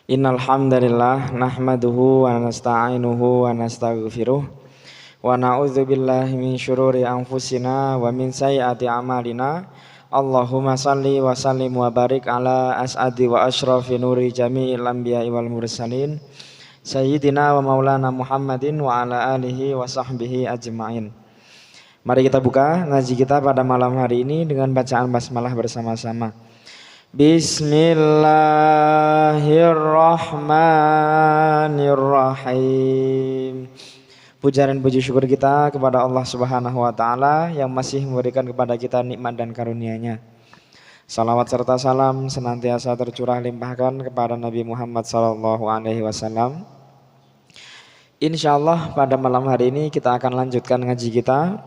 Innal hamdalillah nahmaduhu wa nasta'inuhu wa nastaghfiruh wa na'udzu billahi min syururi anfusina wa min sayyiati a'malina. Allahumma salli wa sallim wa barik ala as'adi wa asyrafi nuri jami'il anbiya'i wal mursalin sayyidina wa maulana Muhammadin wa ala alihi wa sahbihi ajma'in. Mari kita buka ngaji kita pada malam hari ini dengan bacaan basmalah bersama-sama. Bismillahirrahmanirrahim. Puja dan puji syukur kita kepada Allah Subhanahu wa taala yang masih memberikan kepada kita nikmat dan karunia-Nya. Salawat serta salam senantiasa tercurah limpahkan kepada Nabi Muhammad sallallahu alaihi wasallam. Insyaallah pada malam hari ini kita akan lanjutkan ngaji kita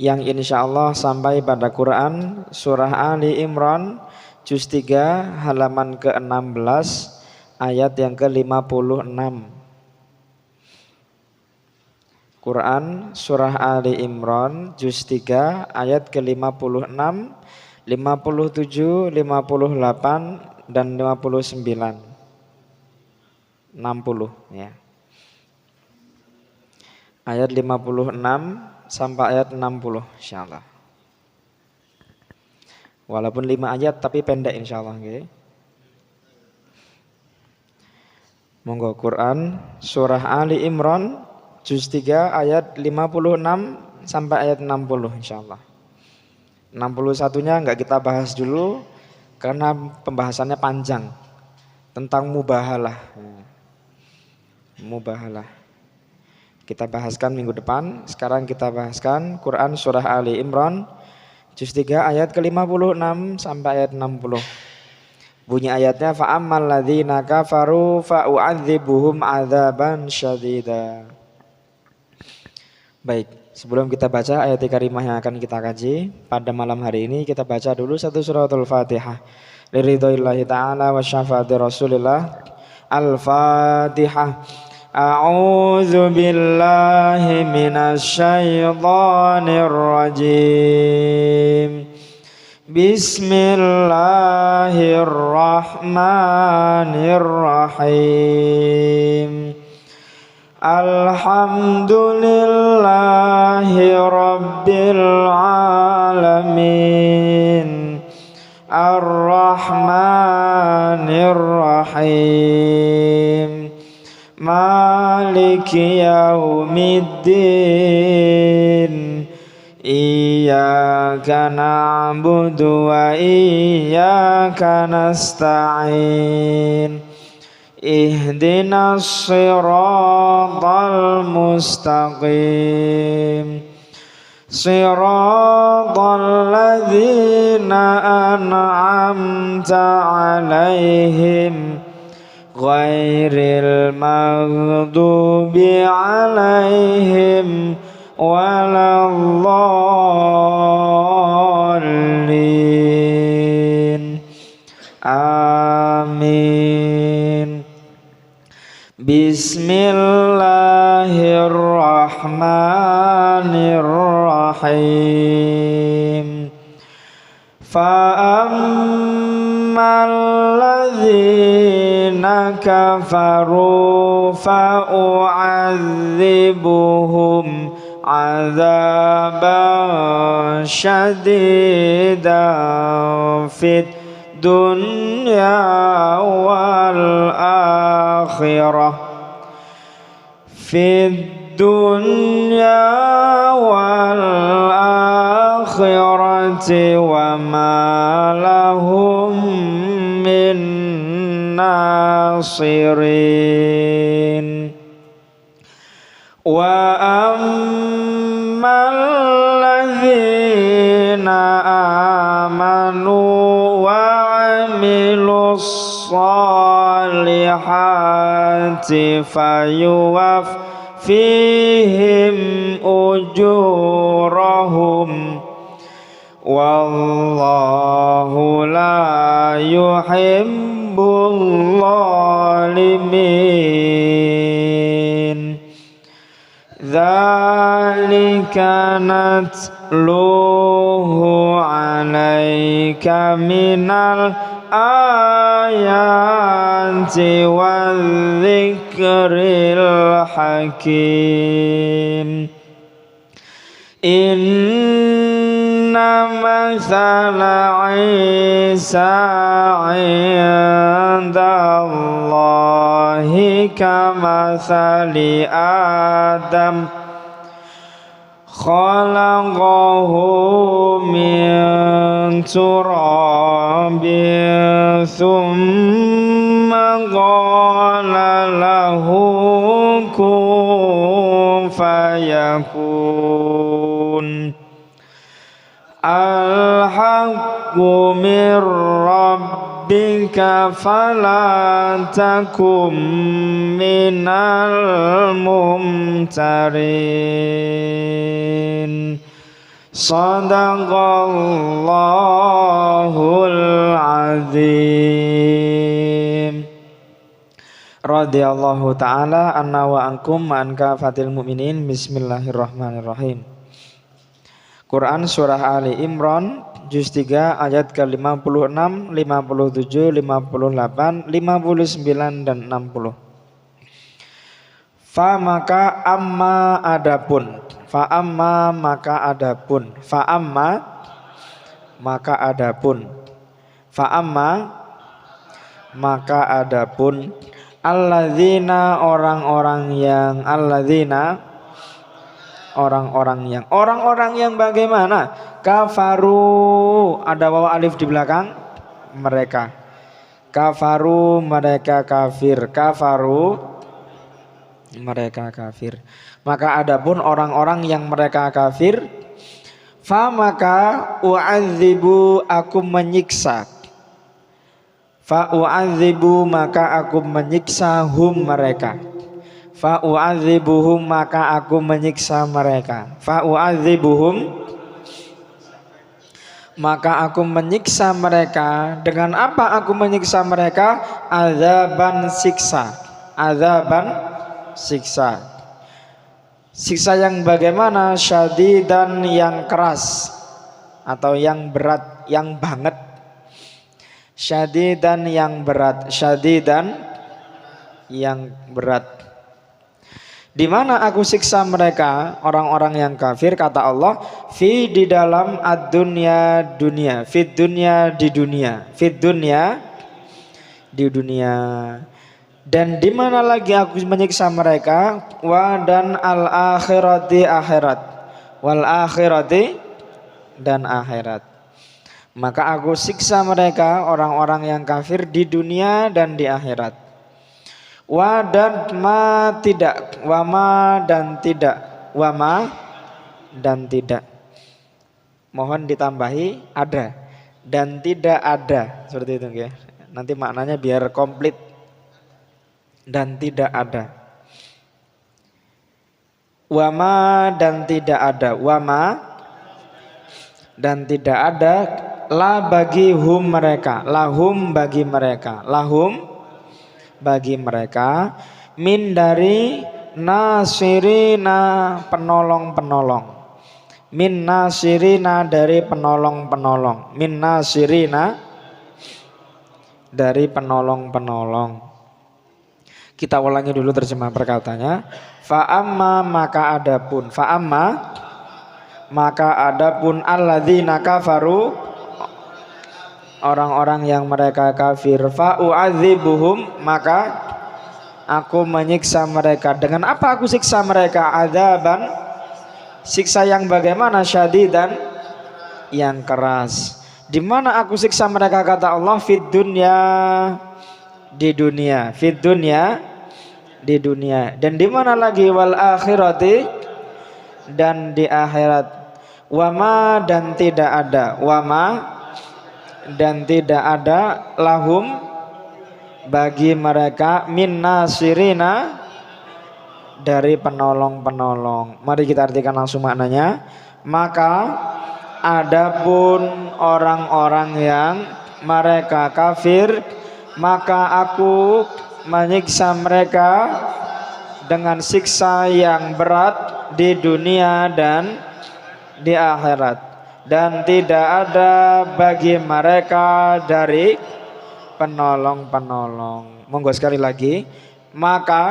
yang insyaallah sampai pada Quran surah Ali Imran juz 3 halaman ke-16 ayat yang ke-56. Quran surah Ali Imran juz 3 ayat ke-56, 57, 58 dan 59. 60 ya. Ayat 56 sampai ayat 60 insyaallah. Walaupun 5 ayat tapi pendek insyaallah okay. Monggo Quran surah Ali Imran juz 3 ayat 56 sampai ayat 60 insyaallah. 61-nya enggak kita bahas dulu karena pembahasannya panjang tentang mubahalah. Mubahalah. Kita bahaskan minggu depan. Sekarang kita bahaskan Quran surah Ali Imran juz 3 ayat ke-56 sampai ayat 60. Bunyi ayatnya fa ammal ladzina kafaru fa u'adzibuhum adzaban syadida. Baik, sebelum kita baca ayat karimah yang akan kita kaji pada malam hari ini, kita baca dulu satu suratul Fatihah. Liridhoillahi ta'ala wa syafaati Rasulillah. Al-Fatihah. A'udzu billahi minasy syaithanir rajim. Bismillahirrahmanirrahim. Alhamdulillahi rabbil alamin. Ar-Rahmanir-Rahim. Maliki yaumiddin. Iyyaka na'budu wa iyyaka nasta'in. Ihdinas siratal mustaqim. Siratal ladzina an'amta 'alaihim ghairil maghdubi 'alaihim waladdallin. Amin. Bismillahirrahmanirrahim. Fa'ammal ladzina kafaru fa'u'adzibuhum adzaban syadidan fid dunya wal akhirah. Fid dunya wal akhirati wa ma lahum min nasirin. Wa ammal ladzina amanu wa 'amilus solihati fayuwaffihim ujurahum wallahu la yuhibbul zalimin. Dzalika natluhu 'alaika minal ayati والذكر الحكيم إن مثل عيسى عند الله كمثل آدم خلقه من تراب ثم قال له كن فيكون الحق من ربك فلا تكن من الممترين Sadaqallahul azim. Radhiyallahu ta'ala anna wa ankum ma'an kafatil mu'minin. Bismillahirrahmanirrahim. Quran Surah Ali Imran Juz 3 ayat ke-56, 57, 58, 59 dan 60. Fa maka amma adapun, fa amma maka adapun, fa amma maka adapun, fa amma maka adapun alladzina orang-orang yang, alladzina orang-orang yang bagaimana? Kafaru, ada waw alif di belakang, mereka. Kafaru, mereka kafir. Kafaru, mereka kafir. Maka adapun orang-orang yang mereka kafir, fa maka u'adzibu aku menyiksa. Fa u'adzibu maka aku menyiksa hum mereka. Fa u'adzibuhum maka aku menyiksa mereka. Fa u'adzibuhum maka aku menyiksa mereka. Dengan apa aku menyiksa mereka? Azaban siksa. Azaban siksa. Siksa yang bagaimana? Syadidan yang keras atau yang berat, yang banget. Syadidan yang berat, syadidan yang berat. Di mana aku siksa mereka, orang-orang yang kafir, kata Allah, fi di dalam ad-dunya dunia, fit dunya di dunia, fit dunya di dunia. Dan di mana lagi aku menyiksa mereka? Wa dan al-akhirati akhirat. Wal akhirati dan akhirat. Maka aku siksa mereka orang-orang yang kafir di dunia dan di akhirat. Wa dan ma tidak, wa ma dan tidak, wa ma dan tidak. Mohon ditambahi ada dan tidak ada, seperti itu ya. Nanti maknanya biar komplit. Dan tidak ada. Wama dan tidak ada. Wama dan tidak ada. La bagi hum mereka. Lahum bagi mereka. Lahum bagi mereka. Min dari nasirina penolong-penolong. Min nasirina dari penolong-penolong. Min nasirina dari penolong-penolong. Kita ulangi dulu terjemah perkataannya. Fa'amma maka adapun, fa'amma maka adapun alladzina kafaru orang-orang yang mereka kafir, fa'u'adzibuhum maka aku menyiksa mereka. Dengan apa aku siksa mereka? Adzaban siksa yang bagaimana? Syadidan yang keras. Di mana aku siksa mereka, kata Allah? Fid dunya di dunia, fid dunya di dunia. Dan di mana lagi? Wal akhirati dan di akhirat. Wama dan tidak ada, wama dan tidak ada lahum bagi mereka min nasirina dari penolong-penolong. Mari kita artikan langsung maknanya. Maka adapun orang-orang yang mereka kafir, maka aku menyiksa mereka dengan siksa yang berat di dunia dan di akhirat. Dan tidak ada bagi mereka dari penolong-penolong. Monggo sekali lagi. Maka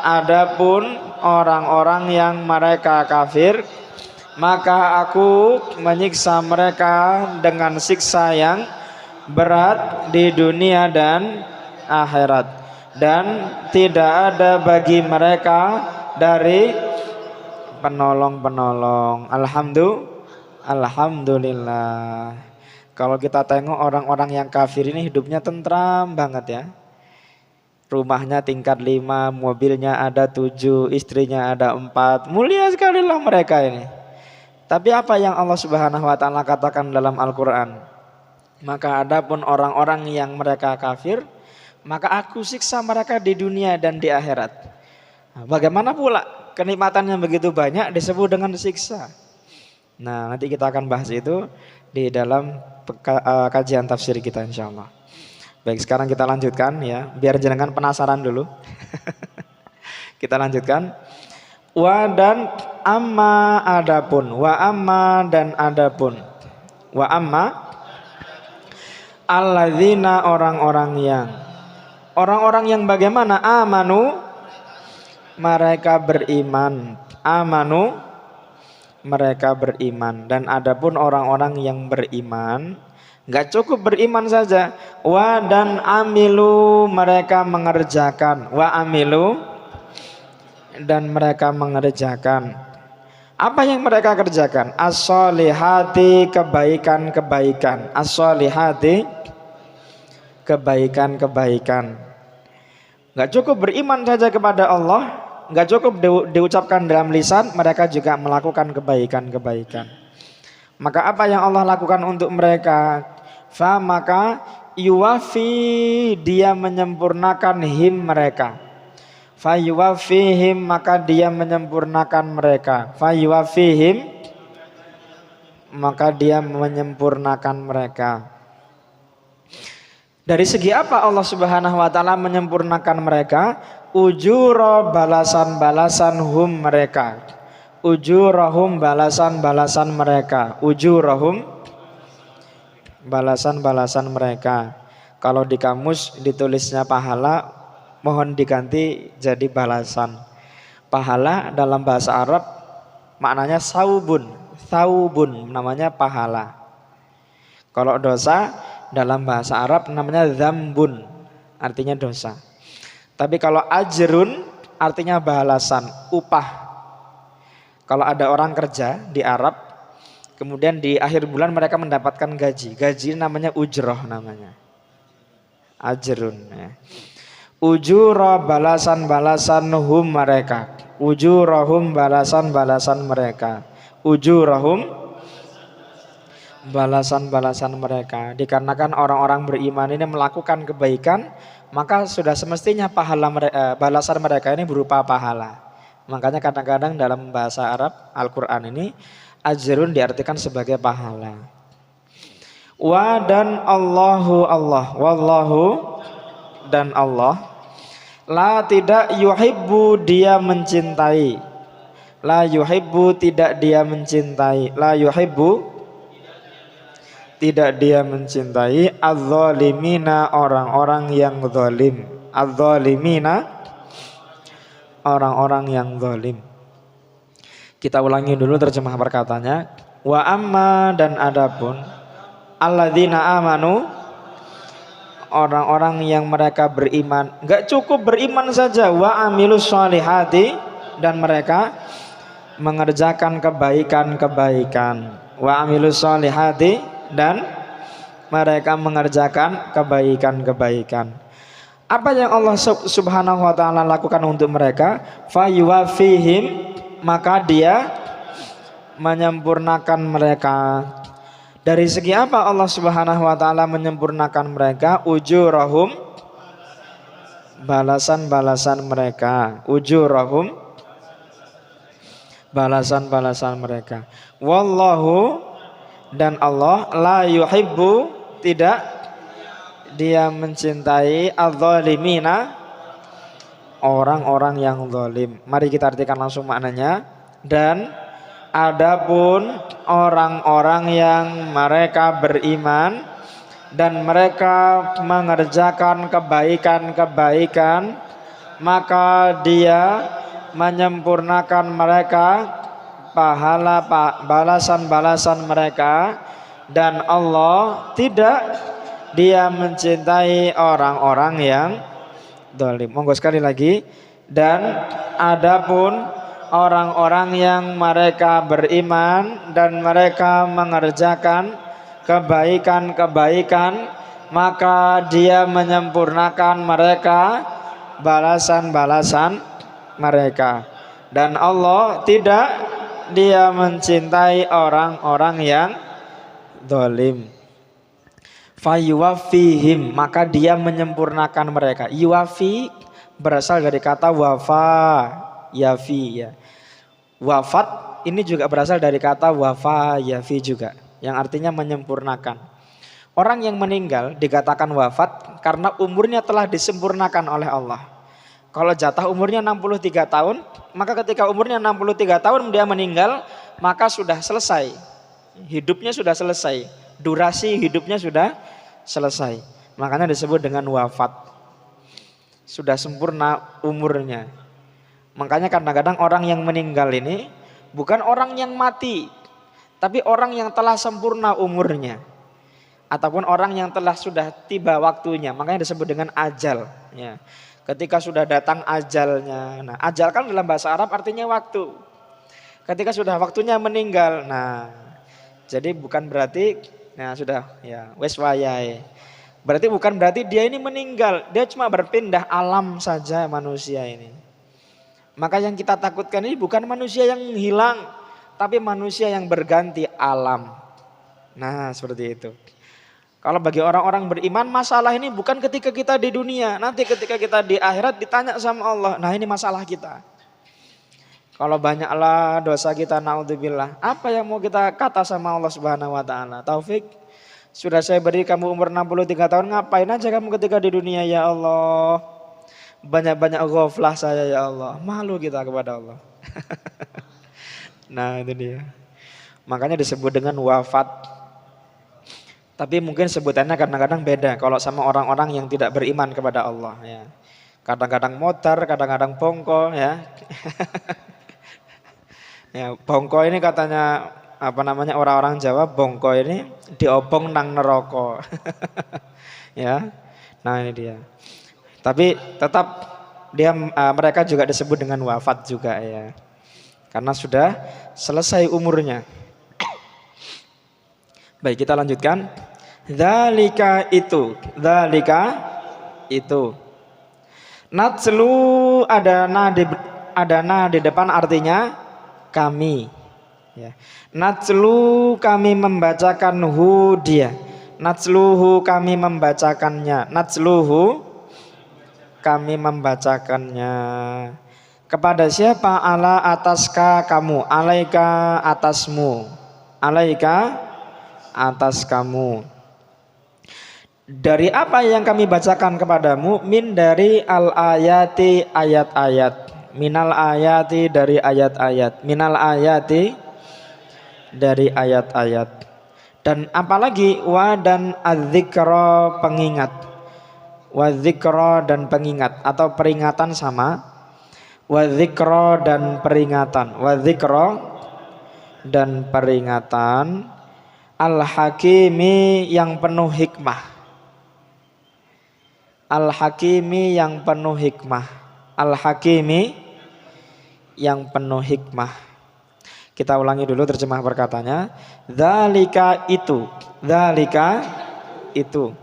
adapun orang-orang yang mereka kafir, maka aku menyiksa mereka dengan siksa yang berat di dunia dan akhirat, dan tidak ada bagi mereka dari penolong-penolong. Alhamdulillah. Kalau kita tengok orang-orang yang kafir ini hidupnya tentram banget ya. Rumahnya tingkat 5, mobilnya ada 7, istrinya ada 4. Mulia sekali lah mereka ini. Tapi apa yang Allah Subhanahu wa taala katakan dalam Al-Qur'an? Maka adapun orang-orang yang mereka kafir, maka aku siksa mereka di dunia dan di akhirat. Nah, bagaimana pula kenikmatan yang begitu banyak disebut dengan siksa? Nah, nanti kita akan bahas itu di dalam kajian tafsir kita insyaallah. Baik, sekarang kita lanjutkan ya, biar jenengan penasaran dulu. Kita lanjutkan. Wa dan amma adapun, wa amma dan adapun. Wa amma alladzina orang-orang yang bagaimana? Amanu, mereka beriman. Amanu, mereka beriman. Dan adapun orang-orang yang beriman, enggak cukup beriman saja. Wa dan amilu, mereka mengerjakan. Wa amilu, dan mereka mengerjakan. Apa yang mereka kerjakan? As-solihati, kebaikan-kebaikan. As-solihati, kebaikan-kebaikan. Enggak cukup beriman saja kepada Allah, enggak cukup diucapkan dalam lisan, mereka juga melakukan kebaikan-kebaikan. Maka apa yang Allah lakukan untuk mereka? Fa maka yuwafi, dia menyempurnakan him mereka. Fa yuwafihim, maka dia menyempurnakan mereka. Fa yuwafihim, maka dia menyempurnakan mereka. Dari segi apa Allah Subhanahu wa taala menyempurnakan mereka? Ujura, balasan-balasan hum mereka. Ujurahum, balasan-balasan mereka. Ujurahum, balasan-balasan mereka. Kalau di kamus ditulisnya pahala, mohon diganti jadi balasan. Pahala dalam bahasa Arab maknanya saubun. Saubun namanya pahala. Kalau dosa dalam bahasa Arab namanya dzambun, artinya dosa. Tapi kalau ajrun artinya balasan, upah. Kalau ada orang kerja di Arab, kemudian di akhir bulan mereka mendapatkan gaji. Gaji namanya ujroh namanya. Ajrun ya. Ujura, balasan-balasan hum mereka. Ujurahum, balasan-balasan mereka. Ujurahum, balasan-balasan mereka. Dikarenakan orang-orang beriman ini melakukan kebaikan, maka sudah semestinya pahala balasan mereka ini berupa pahala. Makanya kadang-kadang dalam bahasa Arab Al-Quran ini ajrun diartikan sebagai pahala. Wa dan Allahu Allah, wallahu dan Allah, la tidak yuhibbu, dia mencintai. La yuhibbu, tidak dia mencintai. La yuhibbu, tidak dia mencintai. Az-zalimina, orang-orang yang zalim. Az-zalimina, orang-orang yang zalim. Kita ulangi dulu terjemah perkataannya. Wa amma, dan adapun alladzina amanu, orang-orang yang mereka beriman. Enggak cukup beriman saja. Wa amilus sholihati, dan mereka mengerjakan kebaikan-kebaikan. Wa amilus sholihati, dan mereka mengerjakan kebaikan-kebaikan. Apa yang Allah Subhanahu wa taala lakukan untuk mereka? Fa yuwafihim, maka dia menyempurnakan mereka. Dari segi apa Allah Subhanahu wa taala menyempurnakan mereka? Ujurahum, balasan-balasan mereka. Ujurahum, balasan-balasan mereka. Wallahu, dan Allah, la yuhibbu, tidak dia mencintai az-zalimina, orang-orang yang zalim. Mari kita artikan langsung maknanya. Dan adapun orang-orang yang mereka beriman, dan mereka mengerjakan kebaikan-kebaikan, maka Dia menyempurnakan mereka pahala balasan-balasan mereka, dan Allah tidak Dia mencintai orang-orang yang zalim. Monggo sekali lagi. Dan adapun orang-orang yang mereka beriman dan mereka mengerjakan kebaikan-kebaikan, maka Dia menyempurnakan mereka balasan-balasan mereka, dan Allah tidak Dia mencintai orang-orang yang zalim. Fayuwafihim, maka Dia menyempurnakan mereka. Yuwafi berasal dari kata wafa, yafi ya. Wafat ini juga berasal dari kata wafa, yafi juga, yang artinya menyempurnakan. Orang yang meninggal dikatakan wafat karena umurnya telah disempurnakan oleh Allah. Kalau jatah umurnya 63 tahun, maka ketika umurnya 63 tahun dia meninggal, maka sudah selesai. Hidupnya sudah selesai. Durasi hidupnya sudah selesai. Makanya disebut dengan wafat. Sudah sempurna umurnya. Makanya kadang-kadang orang yang meninggal ini bukan orang yang mati, tapi orang yang telah sempurna umurnya, ataupun orang yang telah sudah tiba waktunya. Makanya disebut dengan ajal ya. Ketika sudah datang ajalnya. Nah, ajal kan dalam bahasa Arab artinya waktu. Ketika sudah waktunya meninggal. Nah, jadi bukan berarti sudah ya wes wayai. Berarti bukan berarti dia ini meninggal, dia cuma berpindah alam saja manusia ini. Maka yang kita takutkan ini bukan manusia yang hilang, tapi manusia yang berganti alam. Nah, seperti itu. Kalau bagi orang-orang beriman, masalah ini bukan ketika kita di dunia, nanti ketika kita di akhirat ditanya sama Allah. Nah, ini masalah kita. Kalau banyaklah dosa kita, naudzubillah, apa yang mau kita kata sama Allah Subhanahu wa taala? Taufik, sudah saya beri kamu umur 63 tahun, ngapain aja kamu ketika di dunia ya Allah? Banyak-banyak ghaflah saya ya Allah. Malu kita kepada Allah. Nah, itu dia. Makanya disebut dengan wafat. Tapi mungkin sebutannya kadang-kadang beda kalau sama orang-orang yang tidak beriman kepada Allah ya. Kadang-kadang motor, kadang-kadang bongko ya. Ya, bongko ini katanya orang-orang Jawa, bongko ini diobong nang neraka. Ya. Nah, ini dia. Tapi tetap mereka juga disebut dengan wafat juga ya. Karena sudah selesai umurnya. Baik, kita lanjutkan. Dzalika itu. Natslu ada na di depan artinya kami ya. Natslu kami membacakan dia. Natsluhu kami membacakannya. Natsluhu kami membacakannya. Kepada siapa? Ala ataska kamu. Alaika atasmu. Alaika atas kamu. Dari apa yang kami bacakan kepadamu? Min dari al-ayati ayat-ayat. Minal ayati dari ayat-ayat. Minal ayati dari ayat-ayat. Dan apalagi wa dan adzikra pengingat. Wa dzikra dan pengingat atau peringatan sama. Wa dzikra dan peringatan. Wa dzikra dan peringatan. Al-Hakimi yang penuh hikmah. Al-Hakimi yang penuh hikmah. Al-Hakimi yang penuh hikmah. Kita ulangi dulu terjemah perkataannya. Dzalika itu. Dzalika itu.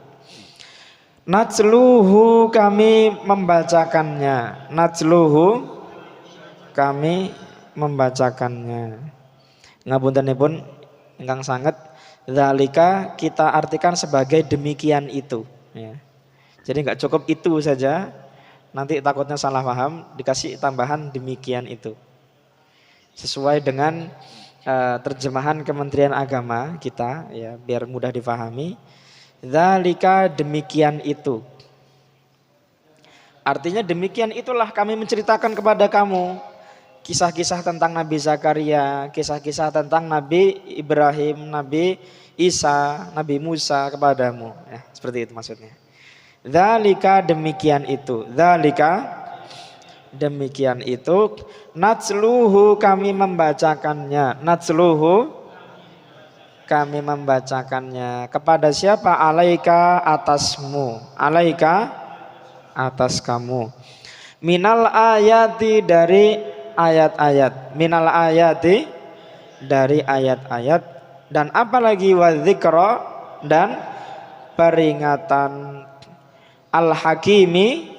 Natsluhu kami membacakannya. Natsluhu kami membacakannya. Ngapuntenipun ingkang sanget. Dzalika kita artikan sebagai demikian itu ya. Jadi enggak cukup itu saja. Nanti takutnya salah paham, dikasih tambahan demikian itu. Sesuai dengan terjemahan Kementerian Agama kita ya, biar mudah difahami. Dzalika demikian itu. Artinya demikian itulah kami menceritakan kepada kamu kisah-kisah tentang Nabi Zakaria, kisah-kisah tentang Nabi Ibrahim, Nabi Isa, Nabi Musa kepadamu. Ya, seperti itu maksudnya. Dzalika demikian itu. Dzalika demikian itu. Natsluhu kami membacakannya. Natsluhu kami membacakannya. Kepada siapa? Alaika atasmu. Alaika atas kamu. Minal ayati dari ayat-ayat. Minal ayati dari ayat-ayat. Dan apalagi wadzikra dan peringatan. Al-Hakimi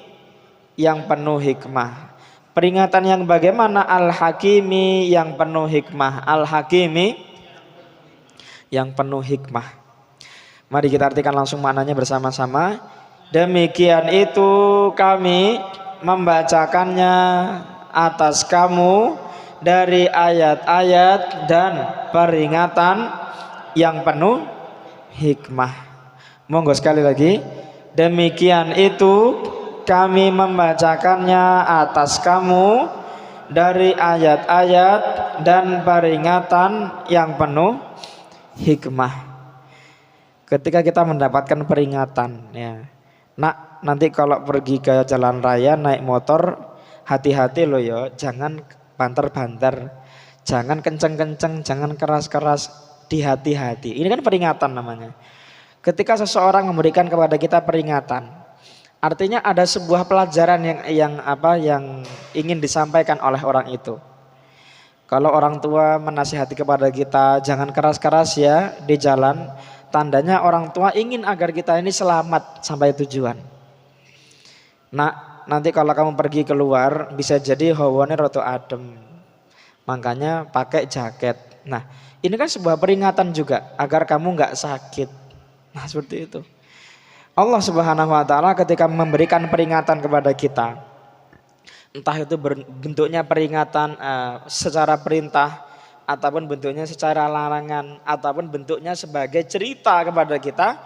yang penuh hikmah. Peringatan yang bagaimana? Al-Hakimi yang penuh hikmah. Al-Hakimi yang penuh hikmah. Mari kita artikan langsung maknanya bersama-sama. Demikian itu kami membacakannya atas kamu dari ayat-ayat dan peringatan yang penuh hikmah. Monggo sekali lagi. Demikian itu kami membacakannya atas kamu dari ayat-ayat dan peringatan yang penuh hikmah. Ketika kita mendapatkan peringatan, ya, nak, nanti kalau pergi ke jalan raya naik motor, hati-hati loh ya, jangan banter-banter, jangan kenceng-kenceng, jangan keras-keras, dihati-hati. Ini kan peringatan namanya. Ketika seseorang memberikan kepada kita peringatan, artinya ada sebuah pelajaran yang ingin disampaikan oleh orang itu. Kalau orang tua menasihati kepada kita, jangan keras-keras ya di jalan, tandanya orang tua ingin agar kita ini selamat sampai tujuan. Nah, nanti kalau kamu pergi keluar bisa jadi hawane rada adem. Makanya pakai jaket. Nah, ini kan sebuah peringatan juga agar kamu nggak sakit. Nah, seperti itu. Allah Subhanahu wa taala ketika memberikan peringatan kepada kita, entah itu bentuknya peringatan secara perintah, ataupun bentuknya secara larangan, ataupun bentuknya sebagai cerita kepada kita,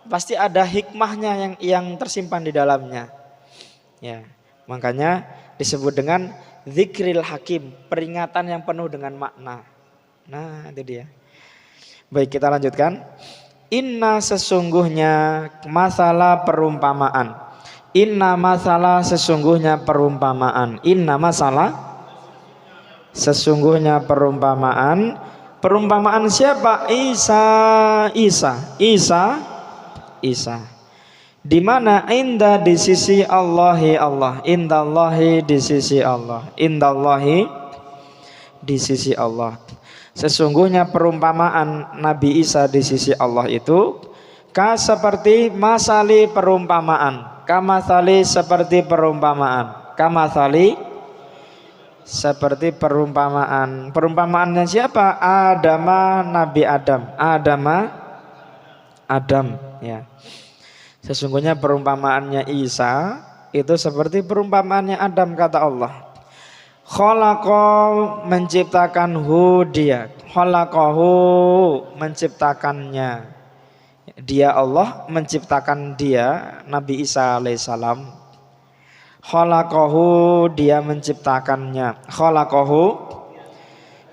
pasti ada hikmahnya yang tersimpan di dalamnya. Ya, makanya disebut dengan zikril hakim, peringatan yang penuh dengan makna. Nah, itu dia. Baik, kita lanjutkan. Inna sesungguhnya masalah perumpamaan. Inna masalah sesungguhnya perumpamaan. Inna masalah sesungguhnya perumpamaan. Perumpamaan siapa? Isa. Di mana? Inda di sisi Allahi Allah. Indallahi di sisi Allah. Indallahi di sisi Allah. Sesungguhnya perumpamaan Nabi Isa di sisi Allah itu seperti masali perumpamaan. Kamasali seperti perumpamaan. Kamasali seperti perumpamaan. Perumpamaannya siapa? Nabi Adam. Adam, ya. Sesungguhnya perumpamaannya Isa itu seperti perumpamaannya Adam, kata Allah. Khalaqa menciptakan dia. Khalaqahu menciptakannya. Dia Allah menciptakan dia, Nabi Isa alaihissalam. Khalaqahu dia menciptakannya. Khalaqahu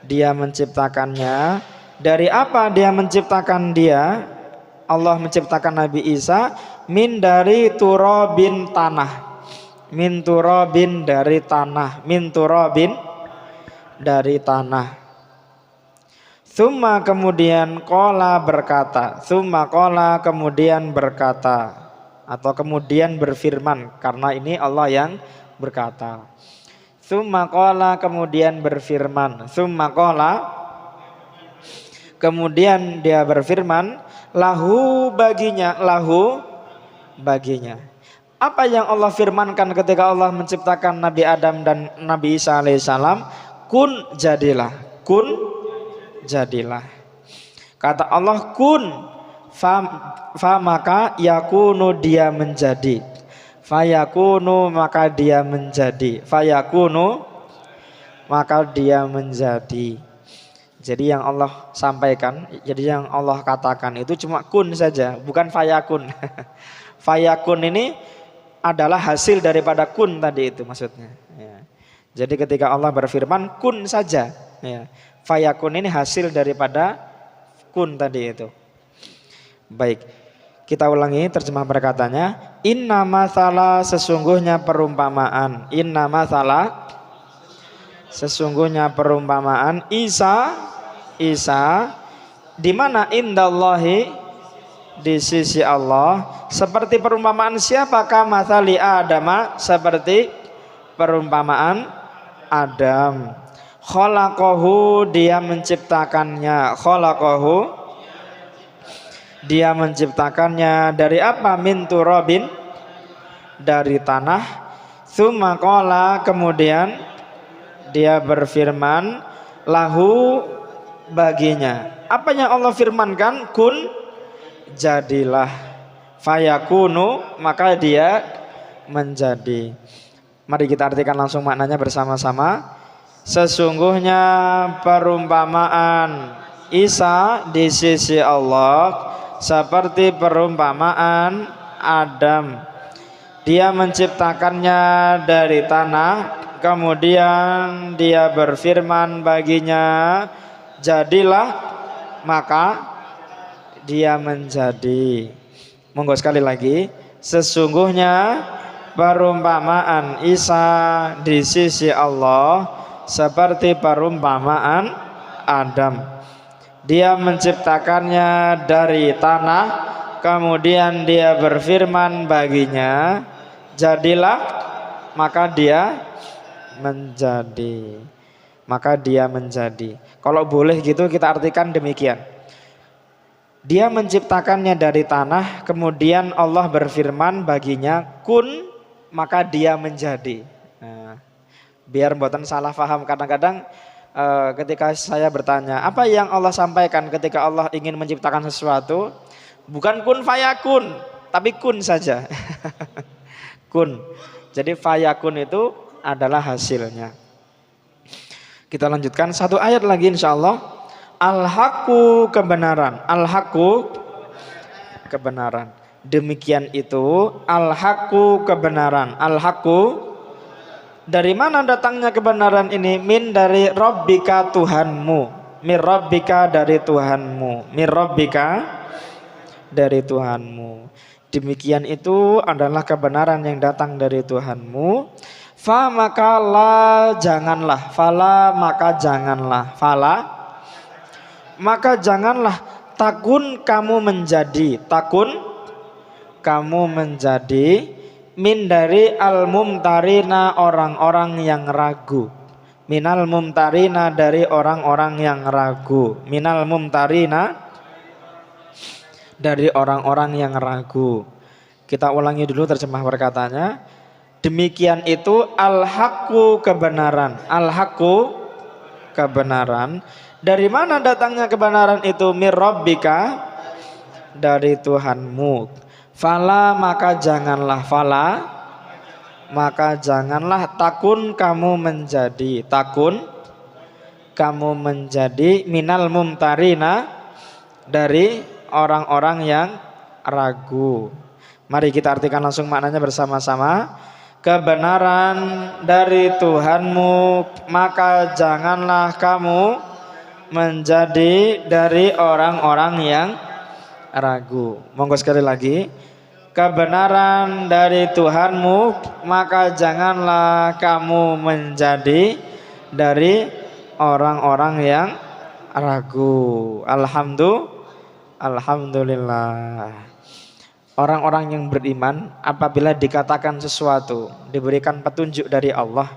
dia menciptakannya. Dari apa dia menciptakan dia? Allah menciptakan Nabi Isa dari turabin tanah. Min turabin dari tanah. Min turabin dari tanah. Tsumma kemudian qala berkata. Tsumma qala kemudian berkata. Atau kemudian berfirman. Karena ini Allah yang berkata. Tsumma qala kemudian berfirman. Tsumma qala kemudian dia berfirman. Lahu baginya. Lahu baginya. Apa yang Allah firmankan ketika Allah menciptakan Nabi Adam dan Nabi Isa alaihissalam? Kun jadilah. Kun jadilah. Kata Allah kun. Fa maka yakunu dia menjadi. Fayakunu maka dia menjadi. Fayakunu maka dia menjadi. Jadi yang Allah sampaikan, jadi yang Allah katakan itu cuma kun saja, bukan fayakun. Fayakun ini adalah hasil daripada kun tadi itu maksudnya. Ya. Jadi ketika Allah berfirman kun saja, ya. Fayakun ini hasil daripada kun tadi itu. Baik, kita ulangi terjemah perkataannya. Inna mathala, sesungguhnya perumpamaan. Inna mathala, sesungguhnya perumpamaan Isa di mana indallahi, di sisi Allah, seperti perumpamaan siapakah? Mathali Adama, seperti perumpamaan Adam. Khalaqahu, dia menciptakannya. Khalaqahu, dia menciptakannya dari apa? Min turabin, dari tanah. Tsumma qala, kemudian dia berfirman lahu, baginya. Apa yang Allah firmankan? Kun, jadilah. Fayakunu, maka dia menjadi. Mari kita artikan langsung maknanya bersama-sama. Sesungguhnya perumpamaan Isa di sisi Allah seperti perumpamaan Adam. Dia menciptakannya dari tanah, kemudian dia berfirman baginya jadilah, maka dia menjadi. Monggo sekali lagi. Sesungguhnya perumpamaan Isa di sisi Allah seperti perumpamaan Adam. Dia menciptakannya dari tanah, kemudian dia berfirman baginya jadilah, maka dia menjadi. Maka dia menjadi. Kalau boleh gitu kita artikan demikian. Dia menciptakannya dari tanah, kemudian Allah berfirman baginya kun, maka dia menjadi. Nah, biar mboten salah paham, kadang-kadang ketika saya bertanya apa yang Allah sampaikan ketika Allah ingin menciptakan sesuatu, bukan kun fayakun, tapi kun saja. Kun. Jadi fayakun itu adalah hasilnya. Kita lanjutkan satu ayat lagi insyaallah. Al-haqqu, kebenaran. Al-haqqu, kebenaran. Demikian itu al-haqqu, kebenaran. Al-haqqu, dari mana datangnya kebenaran ini? Min, dari rabbika, Tuhanmu. Min rabbika, dari Tuhanmu. Min rabbika, dari Tuhanmu. Demikian itu adalah kebenaran yang datang dari Tuhanmu. Fa, maka la, janganlah. Fala, maka janganlah. Fala, maka janganlah. Takun, kamu menjadi. Takun, kamu menjadi. Min, dari al-mumtarina, orang-orang yang ragu. Minal mumtarina, dari orang-orang yang ragu. Minal mumtarina, dari orang-orang yang ragu. Kita ulangi dulu terjemah perkataannya. Demikian itu al-haqqu, kebenaran. Al-haqqu, kebenaran. Dari mana datangnya kebenaran itu? Mir rabbika, dari Tuhanmu. Fala, maka janganlah. Fala, maka janganlah. Takun, kamu menjadi. Takun, kamu menjadi. Minal mumtarina, dari orang-orang yang ragu. Mari kita artikan langsung maknanya bersama-sama. Kebenaran dari Tuhanmu, maka janganlah kamu menjadi dari orang-orang yang ragu. Monggo sekali lagi. Kebenaran dari Tuhanmu, maka janganlah kamu menjadi dari orang-orang yang ragu. Alhamdulillah. Orang-orang yang beriman apabila dikatakan sesuatu, diberikan petunjuk dari Allah,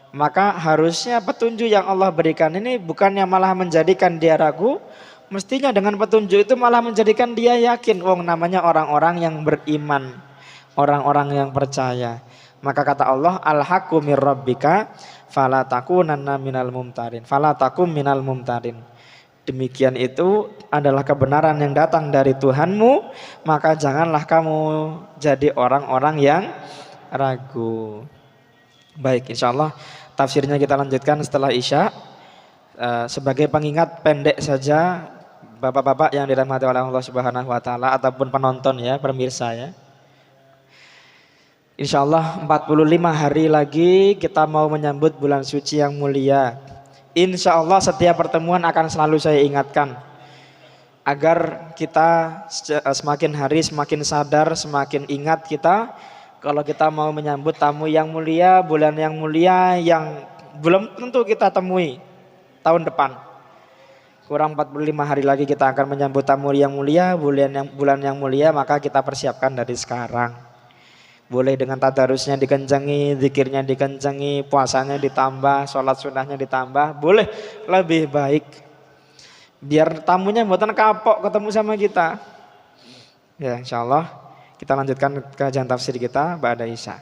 maka harusnya petunjuk yang Allah berikan ini bukannya malah menjadikan dia ragu, mestinya dengan petunjuk itu malah menjadikan dia yakin. Wong namanya orang-orang yang beriman, orang-orang yang percaya. Maka kata Allah, al-haqqu mir rabbika fala takunanna minal mumtarin. Fala takum minal mumtarin. Demikian itu adalah kebenaran yang datang dari Tuhanmu, maka janganlah kamu jadi orang-orang yang ragu. Baik, insyaallah tafsirnya kita lanjutkan setelah Isya. Sebagai pengingat pendek saja, bapak-bapak yang dirahmati oleh Allah Subhanahu wa taala ataupun penonton ya, pemirsa ya. Insya Allah 45 hari lagi kita mau menyambut bulan suci yang mulia. Insya Allah setiap pertemuan akan selalu saya ingatkan agar kita semakin hari semakin sadar, semakin ingat kita kalau kita mau menyambut tamu yang mulia, bulan yang mulia yang belum tentu kita temui tahun depan. Kurang 45 hari lagi kita akan menyambut tamu yang mulia, bulan yang mulia, maka kita persiapkan dari sekarang. Boleh dengan tadarusnya dikencangi, zikirnya dikencangi, puasanya ditambah, sholat sunnahnya ditambah, boleh lebih baik. Biar tamunya mboten kapok ketemu sama kita. Ya insyaallah kita lanjutkan kajian tafsir kita ba'da Isya.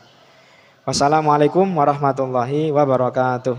Wassalamualaikum warahmatullahi wabarakatuh.